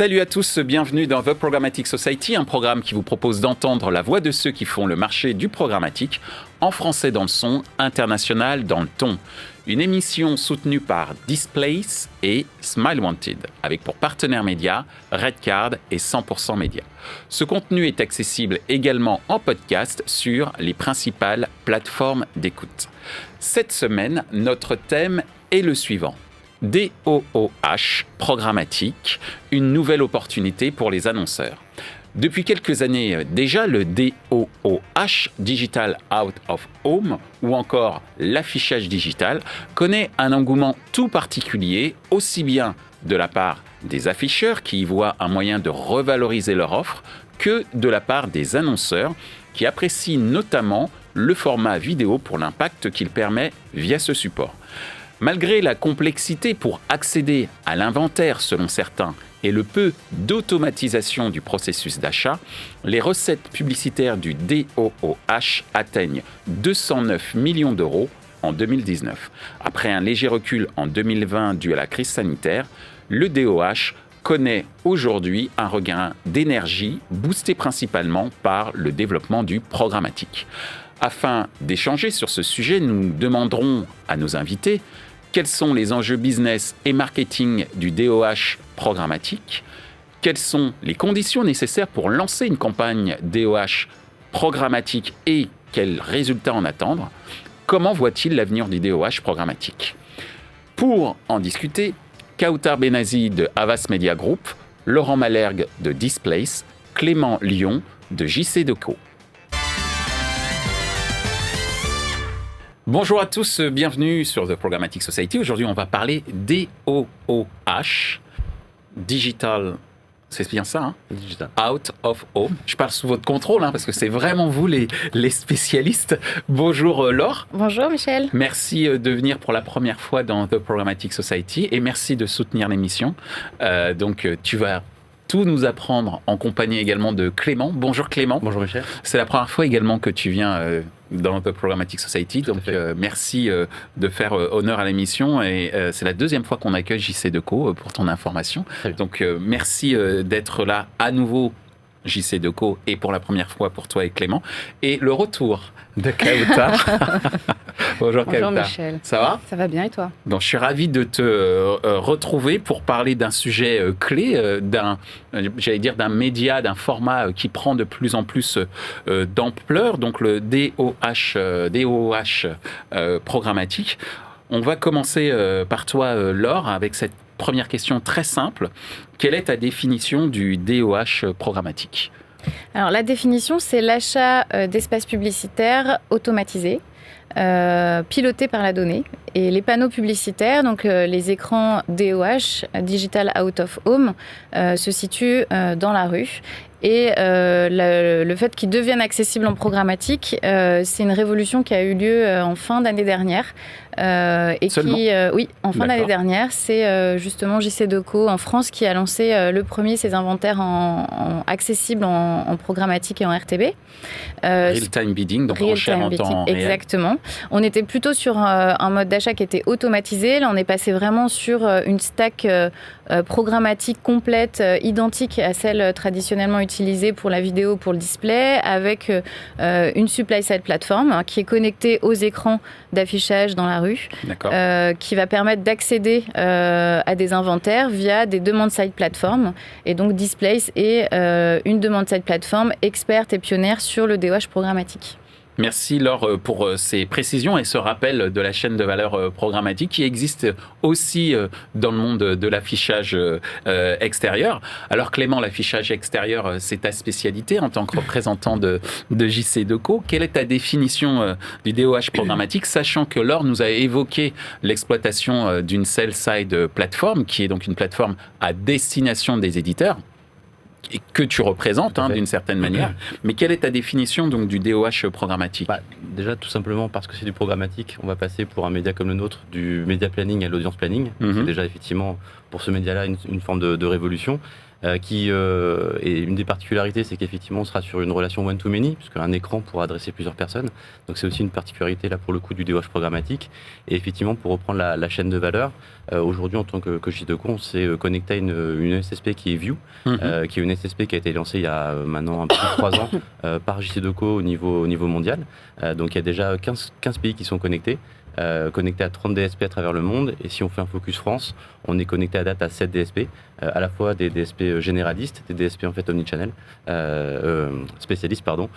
Salut à tous, bienvenue dans The Programmatic Society, un programme qui vous propose d'entendre la voix de ceux qui font le marché du programmatique, en français dans le son, international dans le ton. Une émission soutenue par Displace et Smile Wanted, avec pour partenaires médias Redcard et 100% Média. Ce contenu est accessible également en podcast sur les principales plateformes d'écoute. Cette semaine, notre thème est le suivant. DOOH programmatique, une nouvelle opportunité pour les annonceurs. Depuis quelques années déjà, le DOOH, Digital Out of Home, ou encore l'affichage digital, connaît un engouement tout particulier, aussi bien de la part des afficheurs qui y voient un moyen de revaloriser leur offre, que de la part des annonceurs qui apprécient notamment le format vidéo pour l'impact qu'il permet via ce support. Malgré la complexité pour accéder à l'inventaire selon certains et le peu d'automatisation du processus d'achat, les recettes publicitaires du DOOH atteignent 209 millions d'euros en 2019. Après un léger recul en 2020 dû à la crise sanitaire, le DOOH connaît aujourd'hui un regain d'énergie boosté principalement par le développement du programmatique. Afin d'échanger sur ce sujet, nous demanderons à nos invités quels sont les enjeux business et marketing du DOOH programmatique, quelles sont les conditions nécessaires pour lancer une campagne DOOH programmatique et quels résultats en attendre, comment voit-il l'avenir du DOOH programmatique. Pour en discuter, Kautar Benazi de Havas Media Group, Laurent Malhergue de Displace, Clément Lyon de JC Deco. Bonjour à tous, bienvenue sur The Programmatic Society. Aujourd'hui, on va parler DOOH, Digital, c'est bien ça, hein? Digital Out of Home. Je parle sous votre contrôle, parce que c'est vraiment vous les spécialistes. Bonjour Laure. Bonjour Michel. Merci de venir pour la première fois dans The Programmatic Society et merci de soutenir l'émission. Donc tu vas tout nous apprendre en compagnie également de Clément. Bonjour Clément. Bonjour Michel. C'est la première fois également que tu viens dans The Programmatic Society, donc merci de faire honneur à l'émission et c'est la deuxième fois qu'on accueille JC Deco pour ton information. Donc merci d'être là à nouveau JC Deco et pour la première fois pour toi et Clément. Et le retour de Kautar. Bonjour Kautar. Michel. Ça va ? Ça va bien et toi ? Donc, je suis ravi de te retrouver pour parler d'un sujet clé, d'un média, d'un format qui prend de plus en plus d'ampleur, donc le DOOH programmatique. On va commencer par toi, Laure, avec cette première question très simple. Quelle est ta définition du DOOH programmatique ? Alors, la définition, c'est l'achat d'espaces publicitaires automatisés, pilotés par la donnée. Et les panneaux publicitaires, donc les écrans DOH, Digital Out of Home, se situent dans la rue. Et le fait qu'ils deviennent accessibles en programmatique, c'est une révolution qui a eu lieu en fin d'année dernière. Oui, en fin d'année dernière, c'est justement JC Deco en France qui a lancé le premier ses inventaires accessibles en programmatique et en RTB. Real-time bidding, donc enchère en temps réel. Exactement. On était plutôt sur un mode d'achat qui était automatisé. Là, on est passé vraiment sur une stack programmatique complète, identique à celle traditionnellement utilisée pour la vidéo, pour le display, avec une supply-side plateforme qui est connectée aux écrans d'affichage dans la rue, qui va permettre d'accéder à des inventaires via des demand-side plateformes. Et donc, Displace est une demand-side plateforme experte et pionnière sur le DOOH programmatique. Merci Laure pour ces précisions et ce rappel de la chaîne de valeur programmatique qui existe aussi dans le monde de l'affichage extérieur. Alors Clément, l'affichage extérieur, c'est ta spécialité en tant que représentant de JC Deco. Quelle est ta définition du DOOH programmatique, sachant que Laure nous a évoqué l'exploitation d'une sell-side plateforme, qui est donc une plateforme à destination des éditeurs et que tu représentes d'une certaine manière. Mais quelle est ta définition donc du DOOH programmatique ? Déjà, tout simplement parce que c'est du programmatique, on va passer pour un média comme le nôtre du média planning à l'audience planning. C'est déjà effectivement pour ce média-là une forme de révolution. qui est une des particularités, c'est qu'effectivement, on sera sur une relation one-to-many, puisqu'un écran pourra adresser plusieurs personnes. Donc, c'est aussi une particularité, là, pour le coup, du DOH programmatique. Et effectivement, pour reprendre la chaîne de valeur, aujourd'hui, en tant que JDeco, on s'est connecté à une SSP qui est View, qui est une SSP qui a été lancée il y a maintenant un peu plus de 3 ans par JDeco au niveau mondial. Donc, il y a déjà 15 pays qui sont connectés. Connecté à 30 DSP à travers le monde, et si on fait un focus France, on est connecté à date à 7 DSP, à la fois des DSP généralistes, des DSP en fait omnichannel, spécialistes pardon.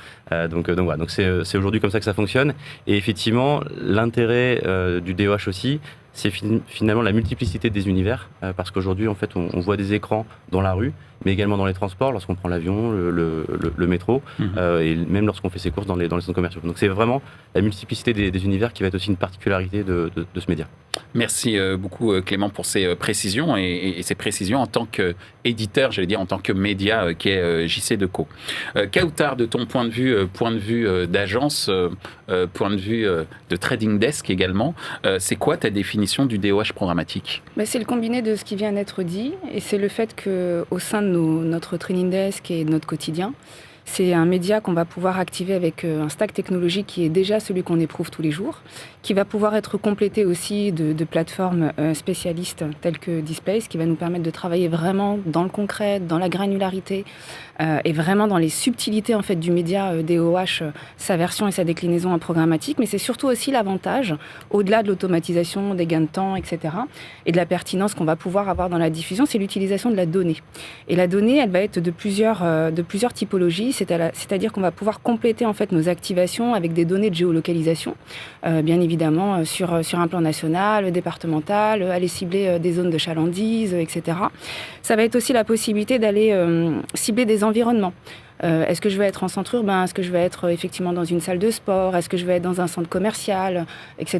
Donc voilà, donc c'est aujourd'hui comme ça que ça fonctionne. Et effectivement, l'intérêt du DOH aussi, c'est finalement la multiplicité des univers, parce qu'aujourd'hui en fait on voit des écrans dans la rue, mais également dans les transports, lorsqu'on prend l'avion, le métro, et même lorsqu'on fait ses courses dans les centres commerciaux. Donc c'est vraiment la multiplicité des univers qui va être aussi une particularité de ce média. Merci beaucoup Clément pour ces précisions et ces précisions en tant qu'éditeur, j'allais dire en tant que média qui est JCDecaux. Kautar, de ton point de vue d'agence, point de vue de trading desk également, c'est quoi ta définition du DOH programmatique ? C'est le combiné de ce qui vient d'être dit, et c'est le fait qu'au sein de notre trading desk et de notre quotidien, c'est un média qu'on va pouvoir activer avec un stack technologique qui est déjà celui qu'on éprouve tous les jours, qui va pouvoir être complété aussi de plateformes spécialistes telles que Displace, qui va nous permettre de travailler vraiment dans le concret, dans la granularité et vraiment dans les subtilités en fait du média DOH, sa version et sa déclinaison en programmatique. Mais c'est surtout aussi l'avantage, au-delà de l'automatisation, des gains de temps, etc., et de la pertinence qu'on va pouvoir avoir dans la diffusion, c'est l'utilisation de la donnée. Et la donnée, elle va être de plusieurs typologies. C'est-à-dire qu'on va pouvoir compléter en fait nos activations avec des données de géolocalisation, bien évidemment sur un plan national, départemental, aller cibler des zones de chalandise, etc. Ça va être aussi la possibilité d'aller cibler des environnements. Est-ce que je vais être en centre urbain ? Est-ce que je vais être effectivement dans une salle de sport ? Est-ce que je vais être dans un centre commercial ? Etc.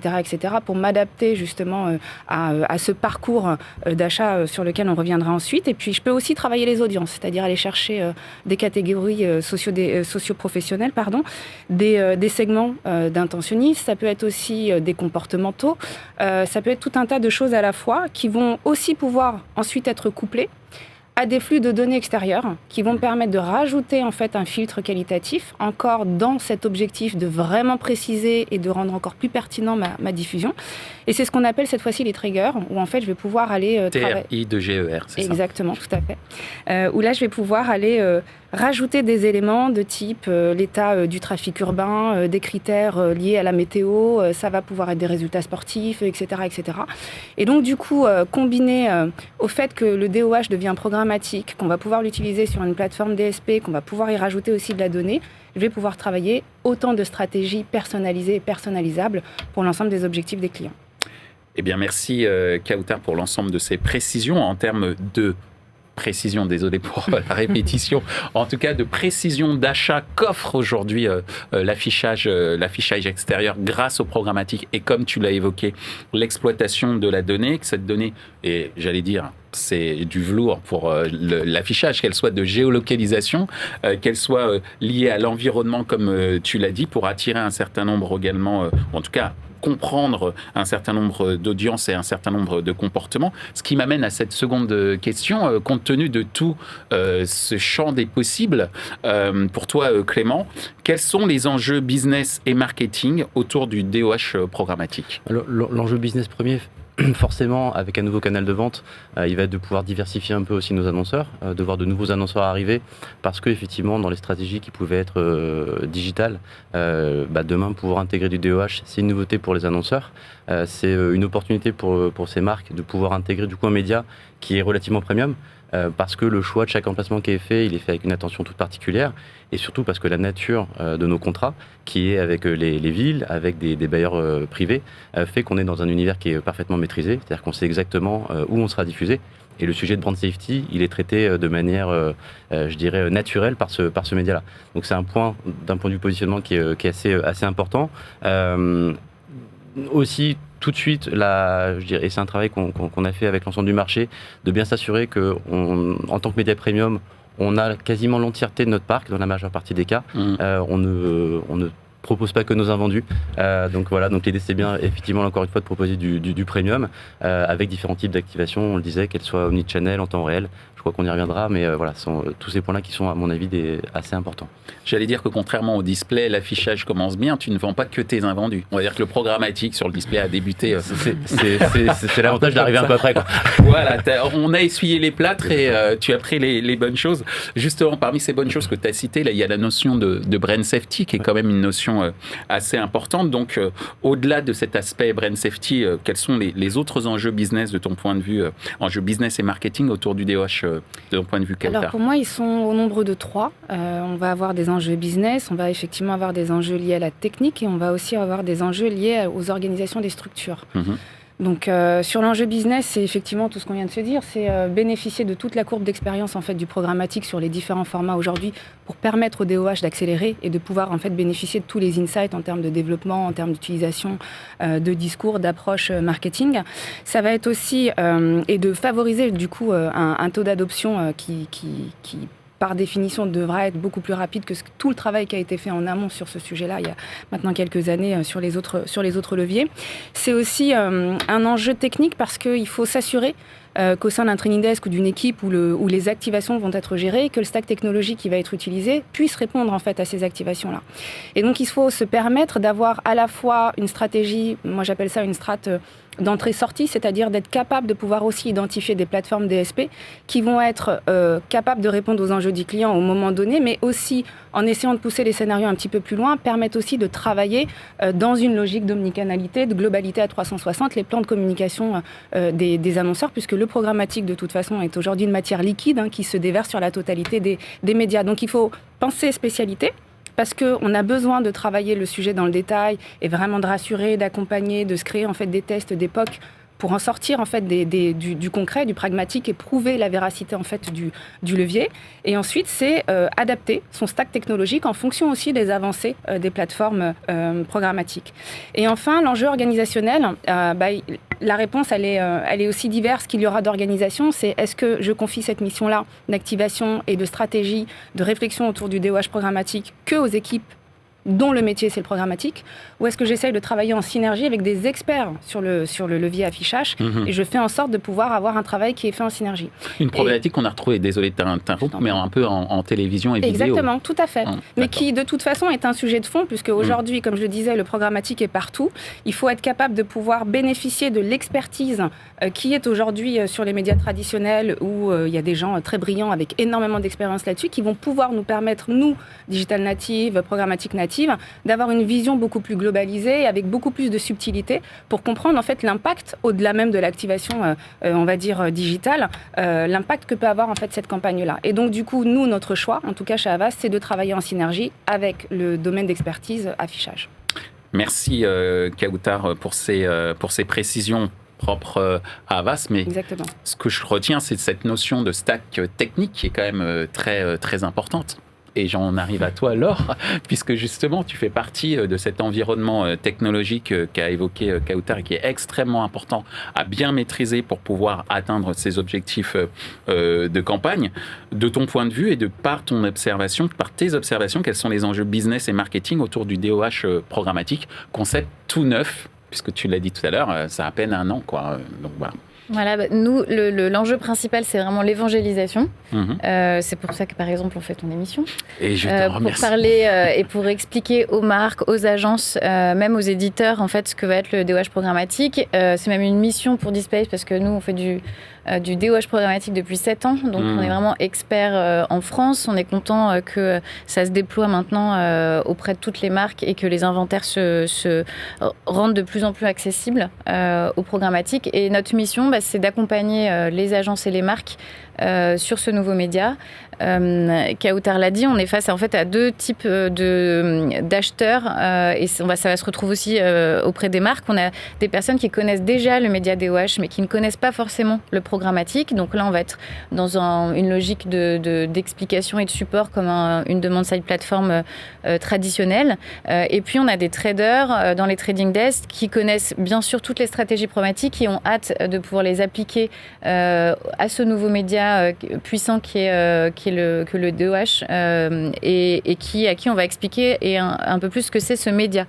pour m'adapter justement à ce parcours d'achat sur lequel on reviendra ensuite. Et puis, je peux aussi travailler les audiences, c'est-à-dire aller chercher des catégories socio-professionnelles, des segments d'intentionnistes. Ça peut être aussi des comportementaux. Ça peut être tout un tas de choses à la fois qui vont aussi pouvoir ensuite être couplées à des flux de données extérieures qui vont me permettre de rajouter en fait un filtre qualitatif, encore dans cet objectif de vraiment préciser et de rendre encore plus pertinent ma diffusion. Et c'est ce qu'on appelle cette fois-ci les triggers, où en fait je vais pouvoir aller TRI2GER, c'est ça ? Exactement, tout à fait. Où là je vais pouvoir aller rajouter des éléments de type l'état du trafic urbain, des critères liés à la météo, ça va pouvoir être des résultats sportifs, etc. Et donc du coup, combiné au fait que le DOH devient programmatique, qu'on va pouvoir l'utiliser sur une plateforme DSP, qu'on va pouvoir y rajouter aussi de la donnée, je vais pouvoir travailler autant de stratégies personnalisées et personnalisables pour l'ensemble des objectifs des clients. Eh bien, merci Kautar pour l'ensemble de ces précisions en termes de précision, désolé pour la répétition, en tout cas de précision d'achat qu'offre aujourd'hui l'affichage extérieur grâce au programmatique et comme tu l'as évoqué, l'exploitation de la donnée, que cette donnée, et j'allais dire, c'est du velours pour l'affichage, qu'elle soit de géolocalisation, qu'elle soit liée à l'environnement comme tu l'as dit, pour attirer un certain nombre également, en tout cas comprendre un certain nombre d'audiences et un certain nombre de comportements. Ce qui m'amène à cette seconde question, compte tenu de tout ce champ des possibles, pour toi Clément, quels sont les enjeux business et marketing autour du DOH programmatique ? L'enjeu business premier, forcément, avec un nouveau canal de vente, il va être de pouvoir diversifier un peu aussi nos annonceurs, de voir de nouveaux annonceurs arriver, parce que effectivement, dans les stratégies qui pouvaient être digitales, demain, pouvoir intégrer du DOH, c'est une nouveauté pour les annonceurs. C'est une opportunité pour ces marques de pouvoir intégrer du coup un média qui est relativement premium, parce que le choix de chaque emplacement qui est fait, il est fait avec une attention toute particulière, et surtout parce que la nature de nos contrats, qui est avec les villes, avec des bailleurs privés, fait qu'on est dans un univers qui est parfaitement maîtrisé, c'est-à-dire qu'on sait exactement où on sera diffusé. Et le sujet de brand safety, il est traité de manière, je dirais, naturelle par ce média-là. Donc c'est un point, d'un point de vue positionnement qui est assez important. Aussi, tout de suite, je dirais, et c'est un travail qu'on a fait avec l'ensemble du marché, de bien s'assurer qu'en tant que média premium, on a quasiment l'entièreté de notre parc, dans la majeure partie des cas. On ne propose pas que nos invendus. Donc voilà, donc l'idée c'est bien, effectivement, encore une fois, de proposer du premium avec différents types d'activation. On le disait, qu'elles soient omnichannel, en temps réel. Je crois qu'on y reviendra, mais voilà, sont tous ces points-là qui sont, à mon avis, assez importants. J'allais dire que contrairement au display, l'affichage commence bien, tu ne vends pas que tes invendus. On va dire que le programmatique sur le display a débuté. C'est l'avantage d'arriver un peu après, quoi. Voilà, on a essuyé les plâtres et tu as pris les bonnes choses. Justement, parmi ces bonnes choses que tu as citées, là, il y a la notion de brain safety qui est quand même une notion assez importante. Donc, au-delà de cet aspect brain safety, quels sont les autres enjeux business de ton point de vue, enjeux business et marketing autour du DOH de ton point de vue, Kautar? Alors pour moi, ils sont au nombre de 3. On va avoir des enjeux business, on va effectivement avoir des enjeux liés à la technique et on va aussi avoir des enjeux liés aux organisations des structures. Donc sur l'enjeu business, c'est effectivement tout ce qu'on vient de se dire, c'est bénéficier de toute la courbe d'expérience en fait du programmatique sur les différents formats aujourd'hui pour permettre au DOH d'accélérer et de pouvoir en fait bénéficier de tous les insights en termes de développement, en termes d'utilisation de discours, d'approche marketing. Ça va être aussi et de favoriser du coup un taux d'adoption qui par définition, devra être beaucoup plus rapide que tout le travail qui a été fait en amont sur ce sujet-là il y a maintenant quelques années sur les autres leviers. C'est aussi un enjeu technique parce qu'il faut s'assurer qu'au sein d'un training desk ou d'une équipe où les activations vont être gérées, que le stack technologique qui va être utilisé puisse répondre en fait à ces activations-là. Et donc il faut se permettre d'avoir à la fois une stratégie, moi j'appelle ça une strate d'entrée-sortie, c'est-à-dire d'être capable de pouvoir aussi identifier des plateformes DSP qui vont être capables de répondre aux enjeux du client au moment donné, mais aussi en essayant de pousser les scénarios un petit peu plus loin, permettent aussi de travailler dans une logique d'omnicanalité, de globalité à 360, les plans de communication des annonceurs, puisque le programmatique de toute façon est aujourd'hui une matière liquide qui se déverse sur la totalité des médias. Donc il faut penser spécialité, parce qu'on a besoin de travailler le sujet dans le détail et vraiment de rassurer, d'accompagner, de se créer en fait des tests d'époque pour en sortir en fait du concret, du pragmatique et prouver la véracité en fait du levier. Et ensuite, c'est adapter son stack technologique en fonction aussi des avancées des plateformes programmatiques. Et enfin, l'enjeu organisationnel, la réponse, elle est aussi diverse qu'il y aura d'organisation. C'est est-ce que je confie cette mission-là d'activation et de stratégie, de réflexion autour du DOH programmatique que aux équipes dont le métier c'est le programmatique, ou est-ce que j'essaye de travailler en synergie avec des experts sur le levier affichage et je fais en sorte de pouvoir avoir un travail qui est fait en synergie. Une problématique qu'on a retrouvée, désolé de t'interrompre, mais un peu en télévision et vidéo. Exactement, tout à fait. Mais qui de toute façon est un sujet de fond, puisque aujourd'hui, comme je le disais, le programmatique est partout. Il faut être capable de pouvoir bénéficier de l'expertise qui est aujourd'hui sur les médias traditionnels, où il y a des gens très brillants avec énormément d'expérience là-dessus, qui vont pouvoir nous permettre, nous, digital native, programmatique native, d'avoir une vision beaucoup plus globalisée, avec beaucoup plus de subtilité, pour comprendre en fait l'impact, au-delà même de l'activation, on va dire, digitale, l'impact que peut avoir en fait cette campagne-là. Et donc du coup, nous, notre choix, en tout cas chez Havas, c'est de travailler en synergie avec le domaine d'expertise affichage. Merci Kautar pour ces précisions propres à Havas, mais exactement. Ce que je retiens, c'est cette notion de stack technique qui est quand même très, très importante. Et j'en arrive à toi, Laure, puisque justement, tu fais partie de cet environnement technologique qu'a évoqué Kautar et qui est extrêmement important à bien maîtriser pour pouvoir atteindre ses objectifs de campagne. De ton point de vue et par tes observations, quels sont les enjeux business et marketing autour du DOH programmatique, concept tout neuf, puisque tu l'as dit tout à l'heure, ça a à peine 1 an, quoi. Donc voilà. Voilà, nous, l'enjeu principal, c'est vraiment l'évangélisation. C'est pour ça que, par exemple, on fait ton émission. Et je te remercie. Pour parler et pour expliquer aux marques, aux agences, même aux éditeurs, en fait, ce que va être le DOH programmatique. C'est même une mission pour Displace, parce que nous, on fait du DOH programmatique depuis 7 ans. Donc, on est vraiment experts en France. On est content que ça se déploie maintenant auprès de toutes les marques et que les inventaires se rendent de plus en plus accessibles au programmatique. Et notre mission, c'est d'accompagner les agences et les marques sur ce nouveau média. Kautar l'a dit, on est face en fait à 2 types d'acheteurs et ça va se retrouver aussi auprès des marques. On a des personnes qui connaissent déjà le média DOH mais qui ne connaissent pas forcément le programmatique. Donc là, on va être dans une logique d'explication et de support comme une demande side platform traditionnelle. Et puis, on a des traders dans les trading desks qui connaissent bien sûr toutes les stratégies programmatiques, qui ont hâte de pouvoir les appliquer à ce nouveau média puissant qui est le DOH et à qui on va expliquer un peu plus ce que c'est ce média,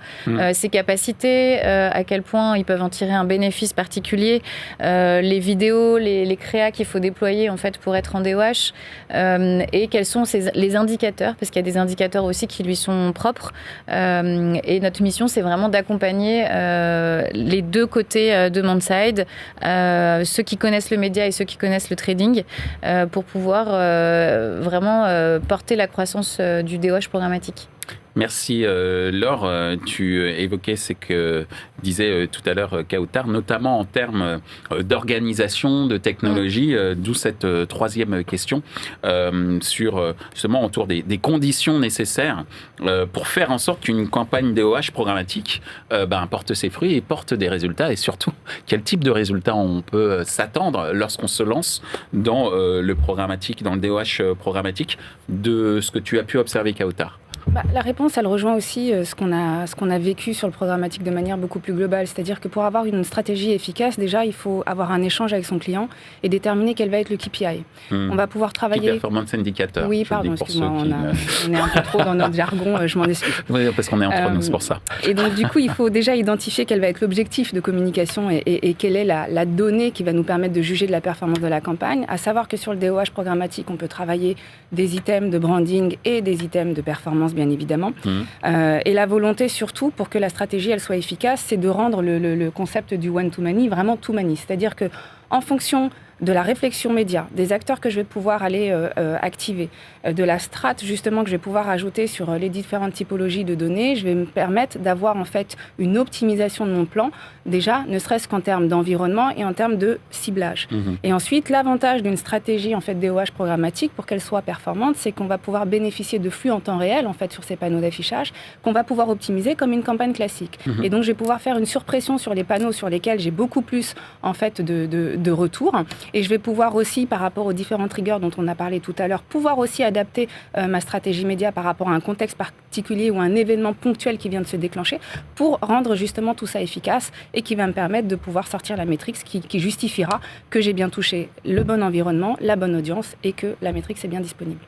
ses capacités, à quel point ils peuvent en tirer un bénéfice particulier, les vidéos, les créas qu'il faut déployer en fait pour être en DOH et quels sont les indicateurs, parce qu'il y a des indicateurs aussi qui lui sont propres. Et notre mission, c'est vraiment d'accompagner les deux côtés de Mondside, ceux qui connaissent le média et ceux qui connaissent le trading, pour pouvoir vraiment porter la croissance du DOH programmatique. Merci Laure, tu évoquais ce que disait tout à l'heure Kautar, notamment en termes d'organisation, de technologie, d'où cette troisième question sur justement autour des conditions nécessaires pour faire en sorte qu'une campagne DOH programmatique porte ses fruits et porte des résultats, et surtout quel type de résultats on peut s'attendre lorsqu'on se lance dans le programmatique, dans le DOH programmatique, de ce que tu as pu observer Kautar. La réponse, elle rejoint aussi ce qu'on a vécu sur le programmatique de manière beaucoup plus globale. C'est-à-dire que pour avoir une stratégie efficace, déjà, il faut avoir un échange avec son client et déterminer quel va être le KPI. On va pouvoir travailler... Key Performance Indicator. Oui, pardon, excuse-moi, on est un peu trop dans notre jargon, je m'en excuse. Oui, parce qu'on est entre nous, c'est pour ça. Et donc, du coup, il faut déjà identifier quel va être l'objectif de communication et quelle est la donnée qui va nous permettre de juger de la performance de la campagne. À savoir que sur le DOH programmatique, on peut travailler des items de branding et des items de performance, bien évidemment. Et la volonté, surtout, pour que la stratégie elle soit efficace, c'est de rendre le concept du one-to-many vraiment to-many. C'est-à-dire que en fonction de la réflexion média, des acteurs que je vais pouvoir aller activer, de la strate justement que je vais pouvoir ajouter sur les différentes typologies de données, je vais me permettre d'avoir en fait une optimisation de mon plan, déjà ne serait-ce qu'en termes d'environnement et en termes de ciblage. Et ensuite, l'avantage d'une stratégie en fait DOH programmatique pour qu'elle soit performante, c'est qu'on va pouvoir bénéficier de flux en temps réel en fait sur ces panneaux d'affichage qu'on va pouvoir optimiser comme une campagne classique. Et donc je vais pouvoir faire une surpression sur les panneaux sur lesquels j'ai beaucoup plus en fait de retours. Et je vais pouvoir aussi, par rapport aux différents triggers dont on a parlé tout à l'heure, pouvoir aussi adapter ma stratégie média par rapport à un contexte particulier ou un événement ponctuel qui vient de se déclencher pour rendre justement tout ça efficace et qui va me permettre de pouvoir sortir la métrique qui justifiera que j'ai bien touché le bon environnement, la bonne audience et que la métrique est bien disponible.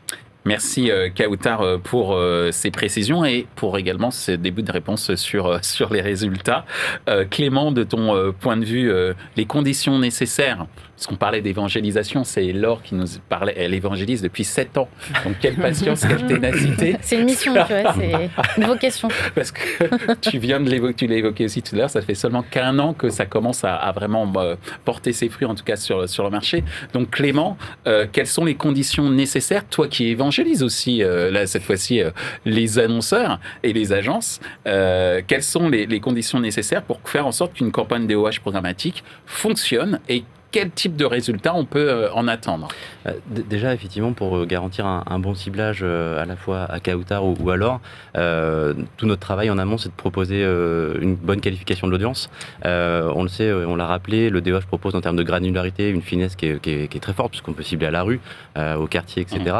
Merci Kautar pour ces précisions et pour également ce début de réponse sur les résultats. Clément, de ton point de vue, les conditions nécessaires, parce qu'on parlait d'évangélisation, c'est Laure qui nous parlait, elle évangélise depuis 7 ans. Donc quelle patience, quelle ténacité. C'est une mission, tu vois, c'est une vocation. Parce que tu l'as évoqué aussi tout à l'heure, ça fait seulement qu'1 an que ça commence à vraiment porter ses fruits, en tout cas sur le marché. Donc Clément, quelles sont les conditions nécessaires, toi qui évangélises aussi, là, cette fois-ci, les annonceurs et les agences, quelles sont les conditions nécessaires pour faire en sorte qu'une campagne DOH programmatique fonctionne et quel type de résultats on peut en attendre? Déjà, effectivement, pour garantir un bon ciblage à la fois à Kautar ou à Laure, tout notre travail en amont, c'est de proposer une bonne qualification de l'audience. On le sait, on l'a rappelé, le DOH propose en termes de granularité une finesse qui est très forte, puisqu'on peut cibler à la rue, au quartier, etc.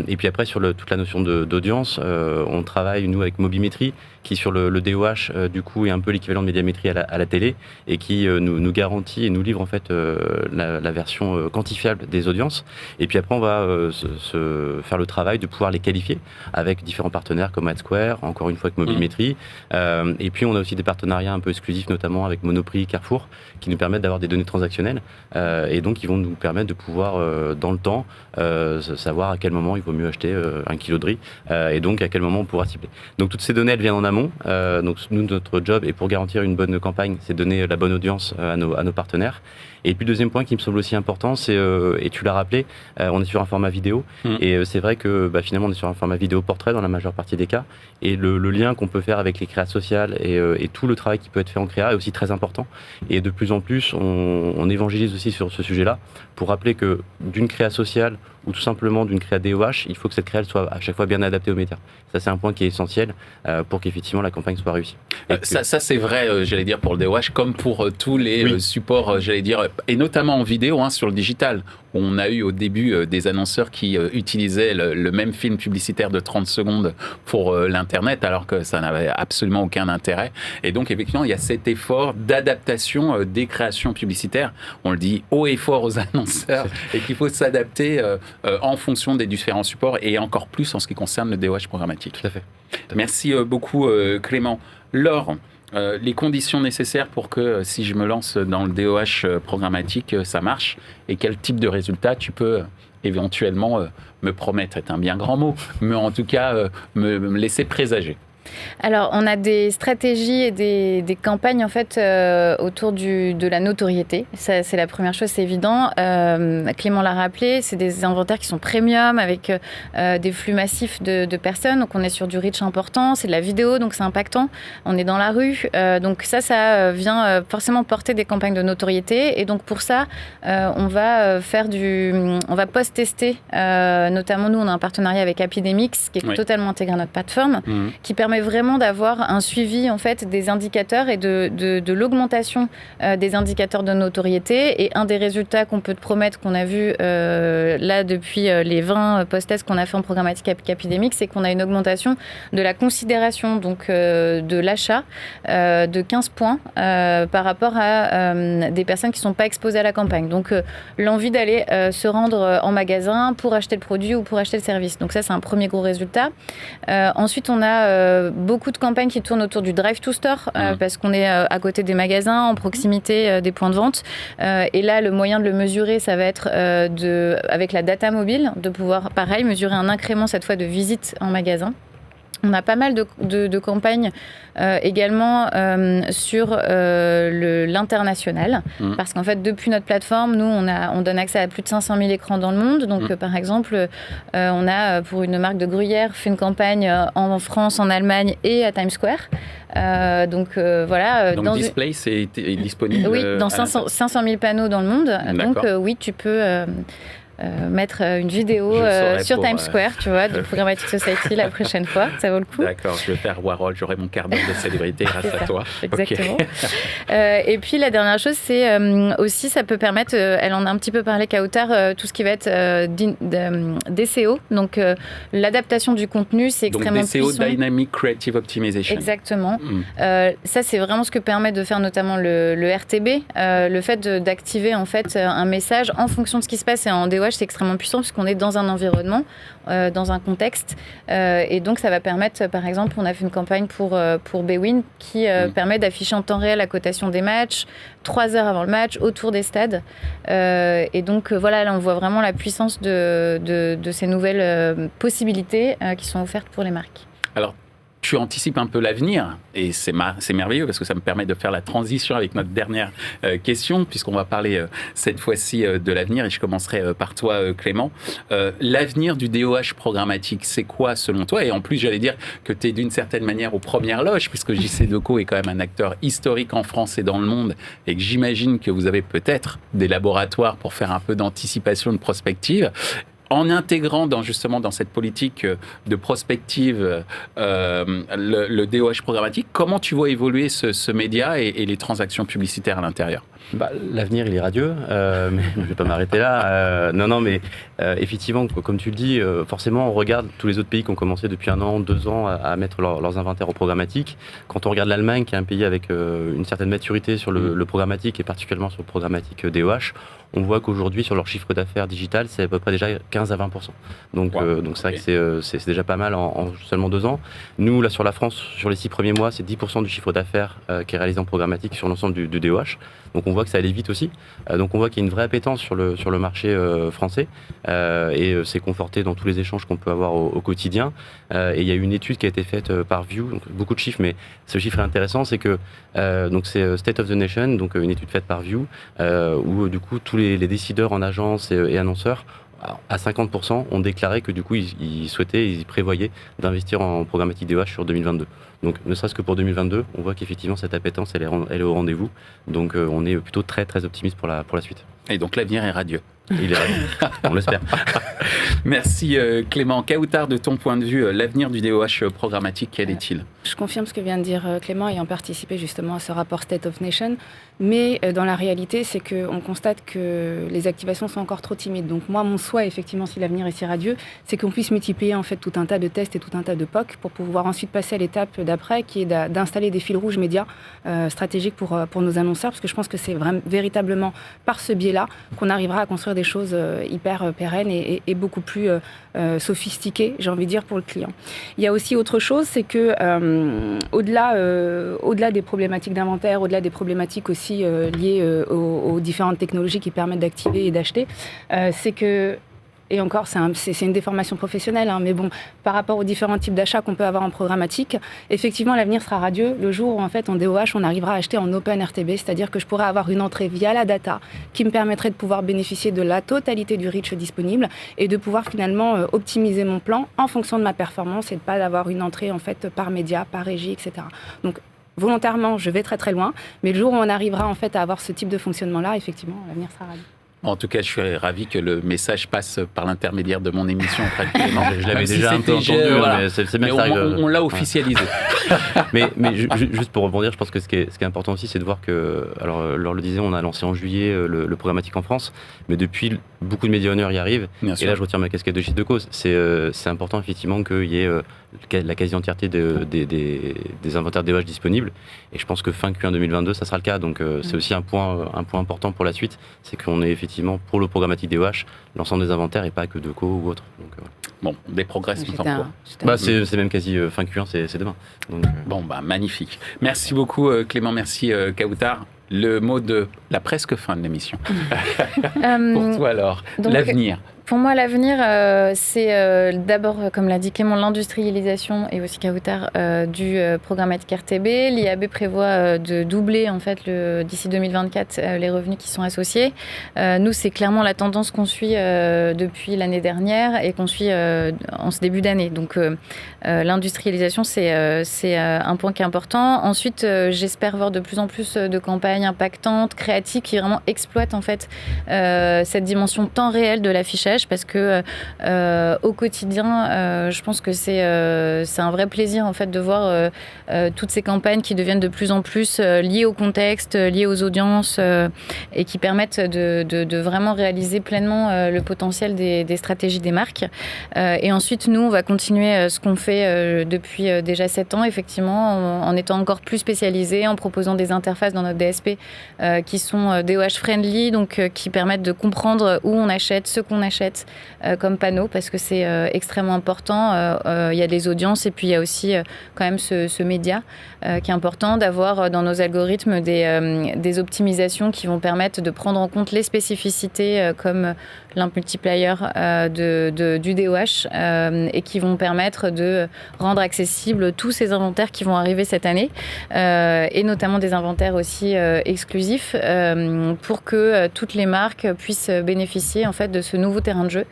Et puis après, sur toute la notion d'audience, on travaille, nous, avec Mobimétrie, qui sur le DOH, du coup, est un peu l'équivalent de médiamétrie à la télé, et qui nous garantit et nous livre en fait la version quantifiable des audiences. Et puis après, on va se faire le travail de pouvoir les qualifier avec différents partenaires comme AdSquare, encore une fois avec Mobimétrie. Et puis, on a aussi des partenariats un peu exclusifs, notamment avec Monoprix, Carrefour, qui nous permettent d'avoir des données transactionnelles et donc qui vont nous permettre de pouvoir, dans le temps, savoir à quel moment il vaut mieux acheter 1 kilo de riz et donc à quel moment on pourra cibler. Donc, toutes ces données, elles viennent en amont. Donc, nous, notre job, et pour garantir une bonne campagne, c'est de donner la bonne audience à nos partenaires. Et puis, le deuxième point qui me semble aussi important, c'est, et tu l'as rappelé, on est sur un format vidéo. Et c'est vrai que finalement, on est sur un format vidéo portrait dans la majeure partie des cas. Et le lien qu'on peut faire avec les créas sociales et tout le travail qui peut être fait en créa est aussi très important. Et de plus en plus, on évangélise aussi sur ce sujet-là pour rappeler que d'une créa sociale ou tout simplement d'une créa DOH, il faut que cette créa soit à chaque fois bien adaptée aux médias. Ça, c'est un point qui est essentiel pour qu'effectivement la campagne soit réussie. Ça, c'est vrai, j'allais dire, pour le DOH, comme pour tous les supports, j'allais dire, et notamment en vidéo, sur le digital. On a eu au début des annonceurs qui utilisaient le même film publicitaire de 30 secondes pour l'Internet, alors que ça n'avait absolument aucun intérêt. Et donc, effectivement, il y a cet effort d'adaptation des créations publicitaires. On le dit haut et fort aux annonceurs et qu'il faut s'adapter en fonction des différents supports et encore plus en ce qui concerne le DOH programmatique. Tout à fait. Merci beaucoup, Clément. Laure, les conditions nécessaires pour que, si je me lance dans le DOH programmatique, ça marche, et quel type de résultat tu peux éventuellement me promettre, est un bien grand mot, mais en tout cas me laisser présager. Alors, on a des stratégies et des campagnes en fait autour de la notoriété. Ça, c'est la première chose, c'est évident. Clément l'a rappelé, c'est des inventaires qui sont premium avec des flux massifs de personnes. Donc, on est sur du reach important. C'est de la vidéo, donc c'est impactant. On est dans la rue, donc ça vient forcément porter des campagnes de notoriété. Et donc pour ça, on va post-tester. Notamment, nous, on a un partenariat avec Epidemics qui est totalement intégré à notre plateforme, qui permet vraiment d'avoir un suivi en fait des indicateurs et de l'augmentation des indicateurs de notoriété. Et un des résultats qu'on peut te promettre, qu'on a vu là depuis les 20 post-tests qu'on a fait en programmatique avec Epidemics, c'est qu'on a une augmentation de la considération donc de l'achat de 15 points par rapport à des personnes qui ne sont pas exposées à la campagne. Donc l'envie d'aller se rendre en magasin pour acheter le produit ou pour acheter le service. Donc ça, c'est un premier gros résultat. Ensuite, on a beaucoup de campagnes qui tournent autour du drive to store parce qu'on est à côté des magasins, en proximité des points de vente. Et là, le moyen de le mesurer, ça va être avec la data mobile, de pouvoir, pareil, mesurer un incrément cette fois de visites en magasin. On a pas mal de campagnes également sur l'international, parce qu'en fait, depuis notre plateforme, nous, on donne accès à plus de 500 000 écrans dans le monde. Donc, par exemple, on a, pour une marque de gruyère, fait une campagne en France, en Allemagne et à Times Square. Donc, voilà. Donc, Display, c'est disponible. Oui, dans 500 000 panneaux dans le monde. Donc, oui, tu peux... mettre une vidéo sur Times Square, tu vois, de Programmatic Society la prochaine fois, ça vaut le coup. D'accord, je vais faire Warhol, j'aurai mon quart d'heure de célébrité grâce à toi. Exactement. Okay. Et puis la dernière chose, c'est aussi, ça peut permettre, elle en a un petit peu parlé Kautar, tout ce qui va être DCO, donc l'adaptation du contenu, c'est extrêmement puissant. Donc DCO, Dynamic Creative Optimization. Exactement. Ça, c'est vraiment ce que permet de faire notamment le RTB, le fait d'activer en fait un message en fonction de ce qui se passe. Et en DOH, c'est extrêmement puissant puisqu'on est dans un environnement, dans un contexte. Et donc, ça va permettre, par exemple, on a fait une campagne pour Bwin qui permet d'afficher en temps réel la cotation des matchs, 3 heures avant le match, autour des stades. Et donc, voilà, là, on voit vraiment la puissance de ces nouvelles possibilités qui sont offertes pour les marques. Alors, tu anticipes un peu l'avenir et c'est merveilleux parce que ça me permet de faire la transition avec notre dernière question puisqu'on va parler cette fois-ci de l'avenir et je commencerai par toi Clément. L'avenir du DOH programmatique, c'est quoi selon toi? Et en plus, j'allais dire que tu es d'une certaine manière aux premières loges puisque JCDecaux est quand même un acteur historique en France et dans le monde et que j'imagine que vous avez peut-être des laboratoires pour faire un peu d'anticipation, de prospective. En intégrant justement dans cette politique de prospective le DOH programmatique, comment tu vois évoluer ce média et les transactions publicitaires à l'intérieur? L'avenir, il est radieux, mais je ne vais pas m'arrêter là. Non, mais effectivement, comme tu le dis, forcément, on regarde tous les autres pays qui ont commencé depuis 1 an, 2 ans à mettre leurs inventaires au programmatique. Quand on regarde l'Allemagne, qui est un pays avec une certaine maturité sur le programmatique, et particulièrement sur le programmatique DOH, on voit qu'aujourd'hui, sur leur chiffre d'affaires digital, c'est à peu près déjà 15 à 20%. Donc, donc c'est vrai que c'est déjà pas mal en seulement 2 ans. Nous, là, sur la France, sur les 6 premiers mois, c'est 10% du chiffre d'affaires qui est réalisé en programmatique sur l'ensemble du DOH. Donc, on voit que ça allait vite aussi. Donc, on voit qu'il y a une vraie appétence sur le marché français. Et c'est conforté dans tous les échanges qu'on peut avoir au quotidien. Et il y a eu une étude qui a été faite par View, donc beaucoup de chiffres, mais ce chiffre est intéressant, c'est que donc c'est State of the Nation, donc une étude faite par View, où du coup tous les décideurs en agence et annonceurs à 50% ont déclaré que du coup ils prévoyaient d'investir en programmatique DOH sur 2022. Donc ne serait-ce que pour 2022, on voit qu'effectivement cette appétence elle est au rendez-vous. Donc on est plutôt très très optimiste pour la suite. Et donc l'avenir est radieux. Il est on l'espère. Merci Clément. Kautar, de ton point de vue, l'avenir du DOH programmatique, quel est-il ? Je confirme ce que vient de dire Clément, ayant participé justement à ce rapport State of Nation. Mais dans la réalité, c'est qu'on constate que les activations sont encore trop timides. Donc moi, mon souhait, effectivement, si l'avenir est si radieux, c'est qu'on puisse multiplier en fait tout un tas de tests et tout un tas de POC pour pouvoir ensuite passer à l'étape d'après, qui est d'installer des fils rouges médias stratégiques pour nos annonceurs, parce que je pense que c'est véritablement par ce biais-là qu'on arrivera à construire des choses hyper pérennes et beaucoup plus sophistiquées, j'ai envie de dire, pour le client. Il y a aussi autre chose, c'est que au-delà des problématiques d'inventaire, au-delà des problématiques aussi liées aux différentes technologies qui permettent d'activer et d'acheter, c'est que, et encore, c'est une déformation professionnelle, hein, mais bon, par rapport aux différents types d'achats qu'on peut avoir en programmatique, effectivement, l'avenir sera radieux le jour où, en fait, en DOH, on arrivera à acheter en Open RTB, c'est-à-dire que je pourrais avoir une entrée via la data qui me permettrait de pouvoir bénéficier de la totalité du reach disponible et de pouvoir finalement optimiser mon plan en fonction de ma performance et de ne pas avoir une entrée, en fait, par média, par régie, etc. Donc, volontairement, je vais très très loin, mais le jour où on arrivera, en fait, à avoir ce type de fonctionnement-là, effectivement, l'avenir sera radieux. En tout cas, je suis ravi que le message passe par l'intermédiaire de mon émission auprès de Clément. Je l'avais déjà un peu entendu, voilà. mais c'est bien que ça arrive. On l'a officialisé. mais juste pour rebondir, je pense que ce qui est important aussi, c'est de voir que, alors Laure le disait, on a lancé en juillet le programmatique en France, mais depuis, beaucoup de médias honneurs y arrivent. Bien et sûr. là, je retire ma casquette de chef de cause. C'est important, effectivement, qu'il y ait la quasi-entièreté des inventaires DOH disponibles. Et je pense que fin Q1 2022, ça sera le cas. Donc, c'est aussi un point important pour la suite, c'est qu'on est effectivement, pour le programmatique DOH, l'ensemble des inventaires et pas que de co ou autre. Donc, voilà. Bon, des progrès sont en cours. C'est même quasi fin Q1, c'est demain. Donc, Bon, magnifique. Merci beaucoup Clément, merci Kautar. Le mot de la presque fin de l'émission. Pour toi alors, donc, l'avenir. Pour moi, l'avenir, c'est d'abord, comme l'a dit Clément, l'industrialisation et aussi Kautar du programmatique RTB. L'IAB prévoit de doubler en fait d'ici 2024 les revenus qui sont associés. Nous, c'est clairement la tendance qu'on suit depuis l'année dernière et qu'on suit en ce début d'année. Donc, l'industrialisation, c'est un point qui est important. Ensuite, j'espère voir de plus en plus de campagnes impactantes, créatives, qui vraiment exploitent en fait cette dimension temps réel de l'affichage. Parce que au quotidien, je pense que c'est un vrai plaisir en fait de voir toutes ces campagnes qui deviennent de plus en plus liées au contexte, liées aux audiences et qui permettent de vraiment réaliser pleinement le potentiel des stratégies des marques. Et ensuite, nous, on va continuer ce qu'on fait depuis déjà 7 ans, effectivement, en étant encore plus spécialisés, en proposant des interfaces dans notre DSP qui sont DOH friendly, donc qui permettent de comprendre où on achète, ce qu'on achète comme panneau, parce que c'est extrêmement important. Il y a des audiences et puis il y a aussi quand même ce média qui est important d'avoir dans nos algorithmes des optimisations qui vont permettre de prendre en compte les spécificités comme l'imp multiplier du DOH et qui vont permettre de rendre accessibles tous ces inventaires qui vont arriver cette année et notamment des inventaires aussi exclusifs pour que toutes les marques puissent bénéficier en fait de ce nouveau terrain de jeu,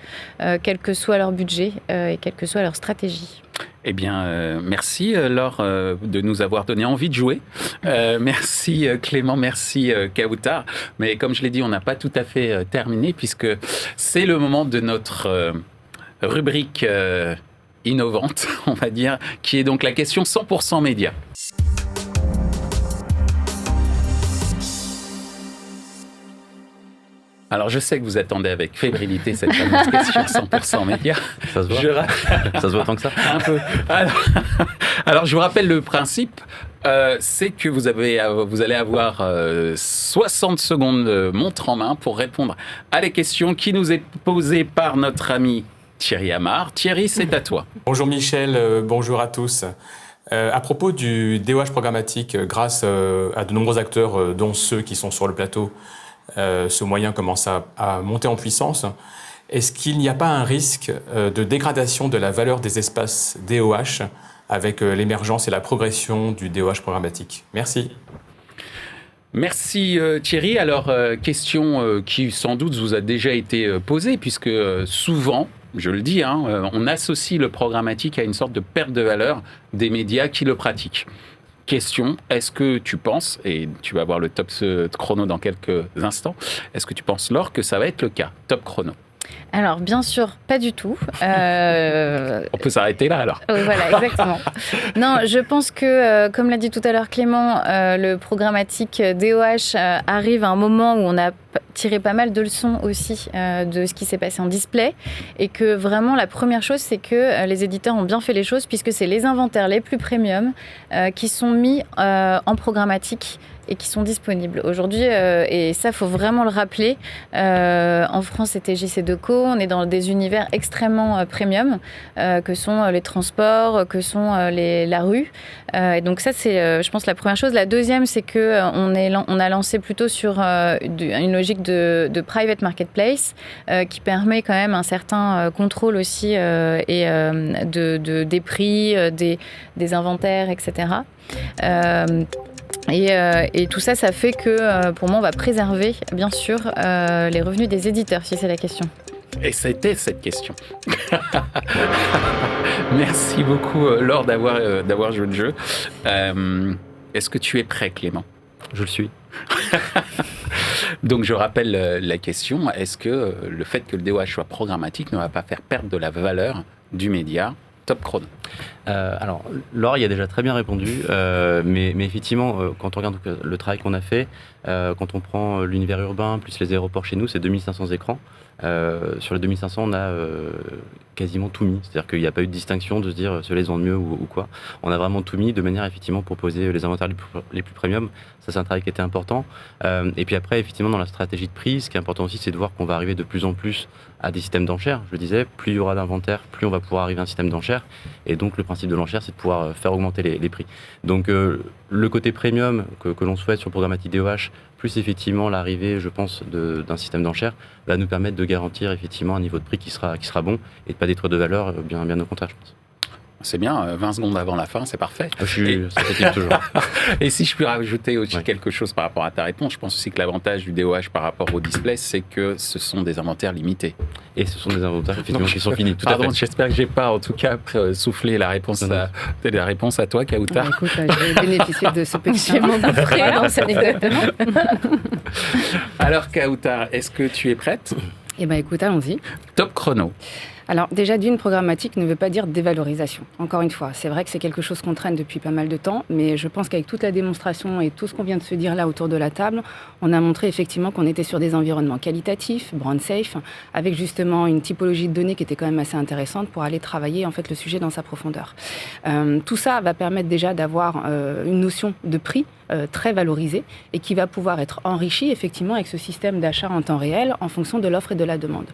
quel que soit leur budget et quelle que soit leur stratégie. Eh bien, merci Laure de nous avoir donné envie de jouer. Merci Clément, merci Kautar. Mais comme je l'ai dit, on n'a pas tout à fait terminé puisque c'est le moment de notre rubrique innovante, on va dire, qui est donc la question 100% média. Alors, je sais que vous attendez avec fébrilité cette fameuse question 100% média. Ça se voit. Ça se voit tant que ça. Un peu. Alors, je vous rappelle le principe. C'est que vous allez avoir 60 secondes montre en main pour répondre à les questions qui nous est posées par notre ami Thierry Amar. Thierry, c'est à toi. Bonjour Michel, bonjour à tous. À propos du DOH programmatique, grâce à de nombreux acteurs, dont ceux qui sont sur le plateau, ce moyen commence à monter en puissance. Est-ce qu'il n'y a pas un risque de dégradation de la valeur des espaces DOH avec l'émergence et la progression du DOH programmatique? Merci. Merci Thierry. Alors, question qui sans doute vous a déjà été posée, puisque souvent, je le dis, on associe le programmatique à une sorte de perte de valeur des médias qui le pratiquent. question, est-ce que tu penses, et tu vas voir le top chrono dans quelques instants, est-ce que tu penses, Laure, que ça va être le cas? Top chrono. Alors, bien sûr, pas du tout. On peut s'arrêter là, alors. Voilà, exactement. Non, je pense que, comme l'a dit tout à l'heure Clément, le programmatique DOH arrive à un moment où on a tiré pas mal de leçons aussi de ce qui s'est passé en display, et que vraiment, la première chose, c'est que les éditeurs ont bien fait les choses, puisque c'est les inventaires les plus premium qui sont mis en programmatique et qui sont disponibles aujourd'hui. Et ça, il faut vraiment le rappeler. En France, c'était JC2Co. On est dans des univers extrêmement premium, que sont les transports, que sont la rue. Et donc ça, c'est, je pense, la première chose. La deuxième, c'est qu'on a lancé plutôt sur une logique de private marketplace qui permet quand même un certain contrôle aussi et des prix, des inventaires, etc. Et tout ça, ça fait que, pour moi, on va préserver, bien sûr, les revenus des éditeurs, si c'est la question. Et c'était cette question. Merci beaucoup, Laure, d'avoir joué le jeu. Est-ce que tu es prêt, Clément? Je le suis. Donc, je rappelle la question. Est-ce que le fait que le DOH soit programmatique ne va pas faire perdre de la valeur du média? Top chrono. Alors, Laure y a déjà très bien répondu, mais effectivement, quand on regarde le travail qu'on a fait, quand on prend l'univers urbain plus les aéroports chez nous, c'est 2500 écrans. Sur les 2500, on a quasiment tout mis. C'est-à-dire qu'il n'y a pas eu de distinction de se dire ceux-là ils vendent mieux ou quoi. On a vraiment tout mis de manière effectivement pour proposer les inventaires les plus premium. Ça, c'est un travail qui était important. Et puis après, effectivement, dans la stratégie de prix, ce qui est important aussi, c'est de voir qu'on va arriver de plus en plus à des systèmes d'enchères. Je le disais, plus il y aura d'inventaire, plus on va pouvoir arriver à un système d'enchères. Et donc, le principe de l'enchère, c'est de pouvoir faire augmenter les prix. Donc, le côté premium que l'on souhaite sur le programmatique DOH, plus effectivement l'arrivée, je pense, d'un système d'enchères, va nous permettre de garantir effectivement un niveau de prix qui sera bon et de ne pas détruire de valeur, bien au contraire, je pense. C'est bien, 20 secondes avant la fin, c'est parfait. Je suis sympathique toujours. Et si je peux rajouter aussi quelque chose par rapport à ta réponse, je pense aussi que l'avantage du DOH par rapport au display, c'est que ce sont des inventaires limités. Et ce sont des inventaires effectivement qui sont finis. Tout à fait. Pardon, j'espère que j'ai pas en tout cas soufflé la réponse à toi, Kautar. Écoute, je vais bénéficier de ce petit J'ai mon frère dans cette anecdote. Alors Kautar, est-ce que tu es prête? Eh bien écoute, allons-y. Top chrono. Alors déjà, d'une, programmatique ne veut pas dire dévalorisation. Encore une fois, c'est vrai que c'est quelque chose qu'on traîne depuis pas mal de temps, mais je pense qu'avec toute la démonstration et tout ce qu'on vient de se dire là autour de la table, on a montré effectivement qu'on était sur des environnements qualitatifs, brand safe, avec justement une typologie de données qui était quand même assez intéressante pour aller travailler en fait le sujet dans sa profondeur. Tout ça va permettre déjà d'avoir une notion de prix très valorisée et qui va pouvoir être enrichie effectivement avec ce système d'achat en temps réel en fonction de l'offre et de la demande.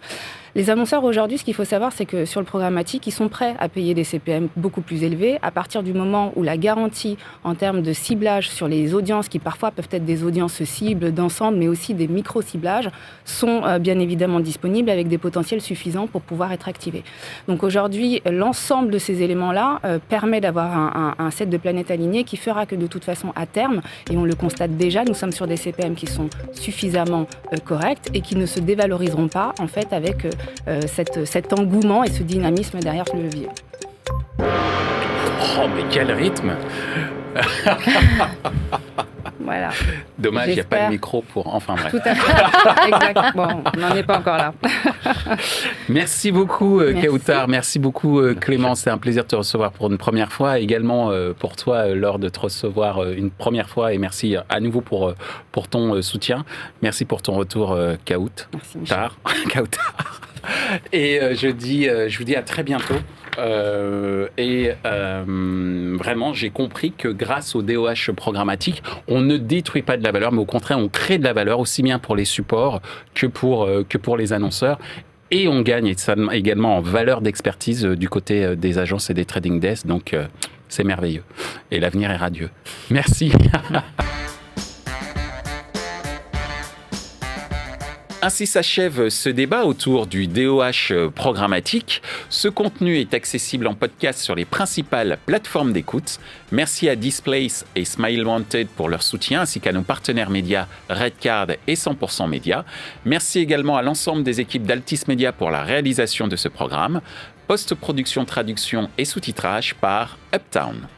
Les annonceurs aujourd'hui, ce qu'il faut savoir, c'est que sur le programmatique, ils sont prêts à payer des CPM beaucoup plus élevés à partir du moment où la garantie en termes de ciblage sur les audiences, qui parfois peuvent être des audiences cibles d'ensemble, mais aussi des micro-ciblages, sont bien évidemment disponibles avec des potentiels suffisants pour pouvoir être activés. Donc aujourd'hui, l'ensemble de ces éléments-là permet d'avoir un set de planètes alignées qui fera que de toute façon, à terme, et on le constate déjà, nous sommes sur des CPM qui sont suffisamment corrects et qui ne se dévaloriseront pas en fait avec cet engouement et ce dynamisme derrière le levier. Oh, mais quel rythme! Voilà. Dommage, il n'y a pas de micro pour... Enfin bref. Tout à fait. Exact. Bon, on n'en est pas encore là. Merci beaucoup, Kautar. Merci beaucoup, Clément. C'est un plaisir de te recevoir pour une première fois. Également pour toi, Laure, de te recevoir une première fois. Et merci à nouveau pour ton soutien. Merci pour ton retour, Kautar. Merci, Michel. Kautar. Et je vous dis à très bientôt. Vraiment, j'ai compris que grâce au DOH programmatique, on ne détruit pas de la valeur, mais au contraire, on crée de la valeur aussi bien pour les supports que pour les annonceurs. Et on gagne également en valeur d'expertise du côté des agences et des trading desks. Donc, c'est merveilleux. Et l'avenir est radieux. Merci. Ainsi s'achève ce débat autour du DOH programmatique. Ce contenu est accessible en podcast sur les principales plateformes d'écoute. Merci à Displace et Smile Wanted pour leur soutien, ainsi qu'à nos partenaires médias Redcard et 100% Média. Merci également à l'ensemble des équipes d'Altis Media pour la réalisation de ce programme. Post-production, traduction et sous-titrage par Uptown.